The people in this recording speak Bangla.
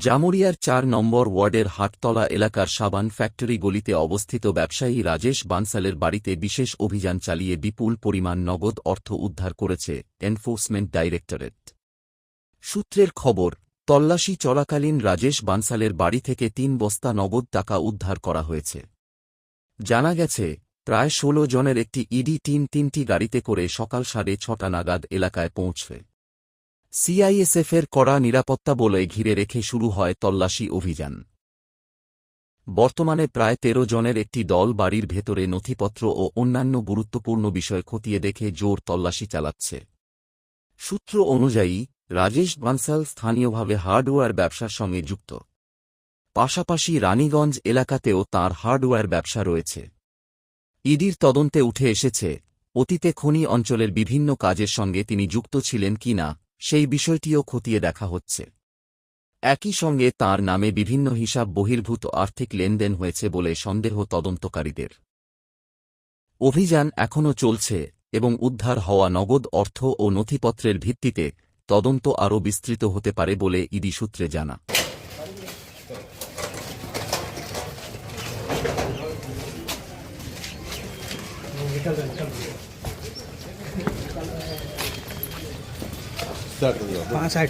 জামুরিয়ার ৪ নম্বর ওয়ার্ডের হাটতলা এলাকার সাবান ফ্যাক্টরি গলিতে অবস্থিত ব্যবসায়ী রাজেশ বানসালের বাড়িতে বিশেষ অভিযান চালিয়ে বিপুল পরিমাণ নগদ অর্থ উদ্ধার করেছে এনফোর্সমেন্ট ডাইরেক্টরেট। সূত্রের খবর, তল্লাশি চলাকালীন রাজেশ বানসালের বাড়ি থেকে ৩ বস্তা নগদ টাকা উদ্ধার করা হয়েছে। জানা গেছে, প্রায় ১৬ জনের একটি ইডি টিম ৩টি গাড়িতে করে সকাল ৬:৩০ নাগাদ এলাকায় পৌঁছয়। সিআইএসএফের কড়া নিরাপত্তা বলয় ঘিরে রেখে শুরু হয় তল্লাশি অভিযান। বর্তমানে প্রায় ১৩ জনের একটি দল বাড়ির ভেতরে নথিপত্র ও অন্যান্য গুরুত্বপূর্ণ বিষয় খতিয়ে দেখে জোর তল্লাশি চালাচ্ছে। সূত্র অনুযায়ী, রাজেশ বানসাল স্থানীয়ভাবে হার্ডওয়্যার ব্যবসার সঙ্গে যুক্ত। পাশাপাশি রানীগঞ্জ এলাকাতেও তাঁর হার্ডওয়্যার ব্যবসা রয়েছে। ইডির তদন্তে উঠে এসেছে, অতীতে খনি অঞ্চলের বিভিন্ন কাজের সঙ্গে তিনি যুক্ত ছিলেন কিনা সেই বিষয়টিও খতিয়ে দেখা হচ্ছে। একই সঙ্গে তাঁর নামে বিভিন্ন হিসাব বহির্ভূত আর্থিক লেনদেন হয়েছে বলে সন্দেহ তদন্তকারীদের। অভিযান এখনও চলছে এবং উদ্ধার হওয়া নগদ অর্থ ও নথিপত্রের ভিত্তিতে তদন্ত আরও বিস্তৃত হতে পারে বলে ইডি সূত্রে জানা। पाँच साइड